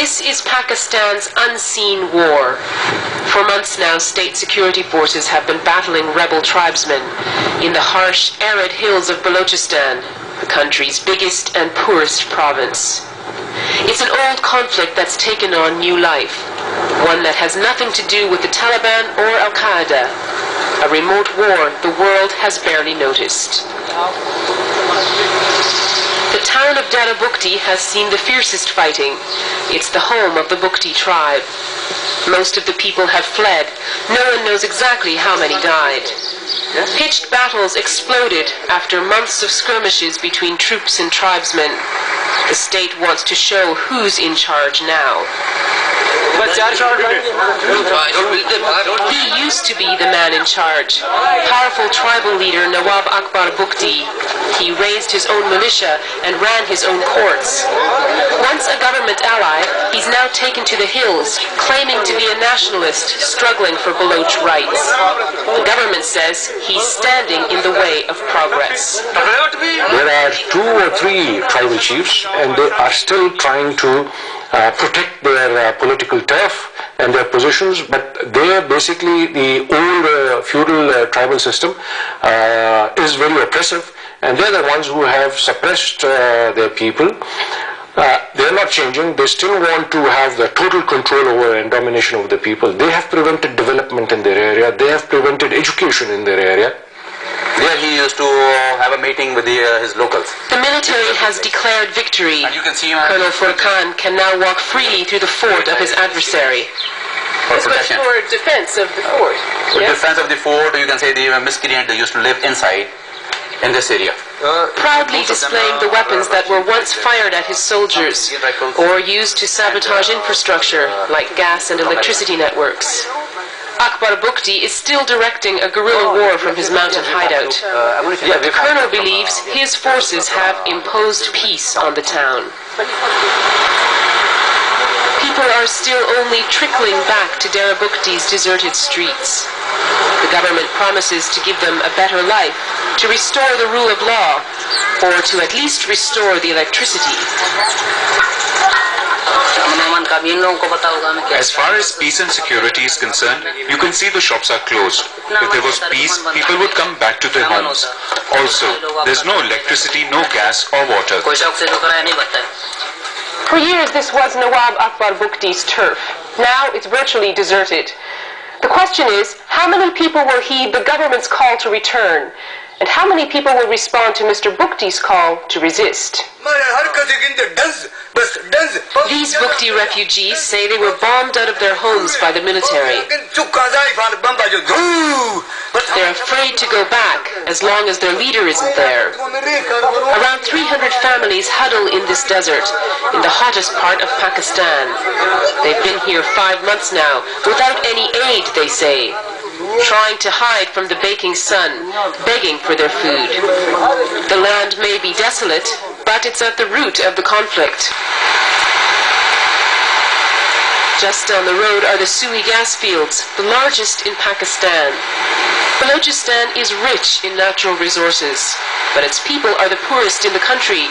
This is Pakistan's unseen war. For months now, state security forces have been battling rebel tribesmen in the harsh, arid hills of Balochistan, the country's biggest and poorest province. It's an old conflict that's taken on new life, one that has nothing to do with the Taliban or Al-Qaeda, a remote war the world has barely noticed. The town of Bugti has seen the fiercest fighting. It's the home of the Bugti tribe. Most of the people have fled. No one knows exactly how many died. Pitched battles exploded after months of skirmishes between troops and tribesmen. The state wants to show who's in charge now. He used to be the man in charge. Powerful tribal leader Nawab Akbar Bugti. He raised his own militia and ran his own courts. Once a government ally, he's now taken to the hills, claiming to be a nationalist struggling for Baloch rights. The government says he's standing in the way of progress. There are 2 or 3 tribal chiefs, and they are still trying to protect their political turf and their positions, but they are basically the old feudal tribal system is very oppressive, and they're the ones who have suppressed their people. They're not changing. They still want to have the total control over and domination over the people. They have prevented development in their area. They have prevented education in their area. There he used to have a meeting with his locals. The military has declared victory. And you can see him. Colonel Furqan can now walk freely through the fort of his adversary. For protection. For defense of the fort. For defense of the fort, you can say the miscreant used to live inside in this area. Proudly displaying the weapons that were once fired at his soldiers or used to sabotage infrastructure like gas and electricity networks. Akbar Bugti is still directing a guerrilla war from his mountain hideout. But the colonel believes his forces have imposed peace on the town. People are still only trickling back to Bugti's deserted streets. The government promises to give them a better life, to restore the rule of law, or to at least restore the electricity. As far as peace and security is concerned, you can see the shops are closed. If there was peace, people would come back to their homes. Also, there's no electricity, no gas or water. For years, this was Nawab Akbar Bugti's turf. Now it's virtually deserted. The question is, how many people will heed the government's call to return? And how many people will respond to Mr. Bugti's call to resist? These Bugti refugees say they were bombed out of their homes by the military. They're afraid to go back as long as their leader isn't there. Around 300 families huddle in this desert, in the hottest part of Pakistan. They've been here 5 months now, without any aid, they say. Trying to hide from the baking sun, begging for their food. The land may be desolate, but it's at the root of the conflict. Just down the road are the Sui gas fields, the largest in Pakistan. Balochistan is rich in natural resources, but its people are the poorest in the country.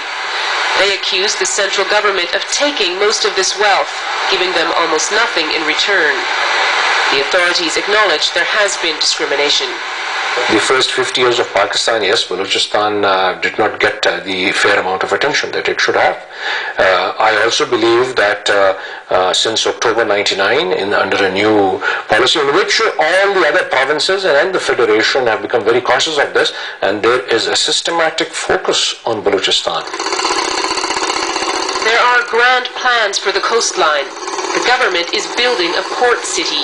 They accuse the central government of taking most of this wealth, giving them almost nothing in return. The authorities acknowledge there has been discrimination. The first 50 years of Pakistan, yes, Balochistan did not get the fair amount of attention that it should have. I also believe that since October 99, under a new policy in which all the other provinces and the Federation have become very conscious of this, and there is a systematic focus on Balochistan. There are grand plans for the coastline. The government is building a port city.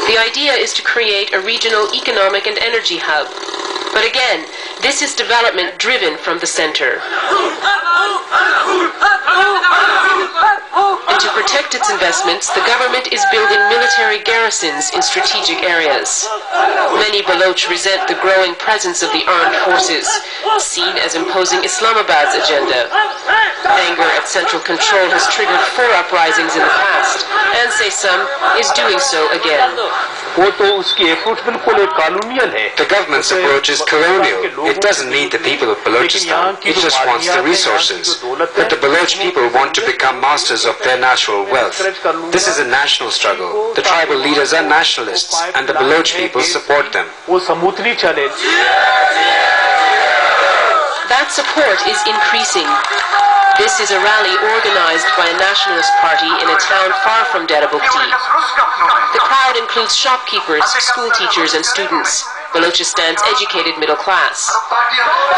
The idea is to create a regional economic and energy hub. But again, this is development driven from the center. And to protect its investments, the government is building military garrisons in strategic areas. Many Baloch resent the growing presence of the armed forces, seen as imposing Islamabad's agenda. Anger at central control has triggered 4 uprisings in the past, and say some is doing so again. वो तो उसकी approach बिल्कुल एक colonial है. The government's approach is colonial. It doesn't need the people of Balochistan. It just wants the resources. But the Baloch people want to become masters of their natural wealth. This is a national struggle. The tribal leaders are nationalists, and the Baloch people support them. वो समूथली चले. That support is increasing. This is a rally organized by a nationalist party in a town far from Bugti. The crowd includes shopkeepers, school teachers and students, Balochistan's educated middle class.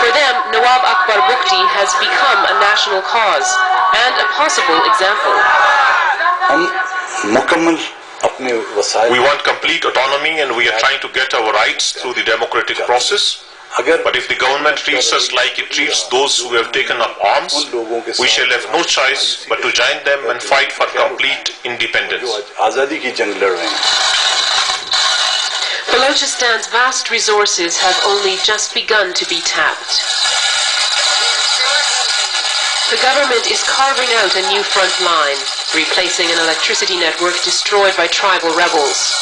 For them, Nawab Akbar Bugti has become a national cause and a possible example. We want complete autonomy and we are trying to get our rights through the democratic process. But if the government treats us like it treats those who have taken up arms, we shall have no choice but to join them and fight for complete independence. Balochistan's vast resources have only just begun to be tapped. The government is carving out a new front line, replacing an electricity network destroyed by tribal rebels.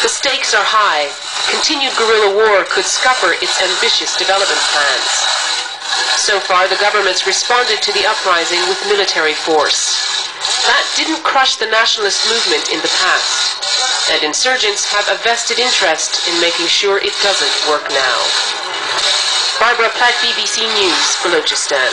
The stakes are high. Continued guerrilla war could scupper its ambitious development plans. So far, the government's responded to the uprising with military force. That didn't crush the nationalist movement in the past, and insurgents have a vested interest in making sure it doesn't work now. Barbara Platt, BBC News, Balochistan.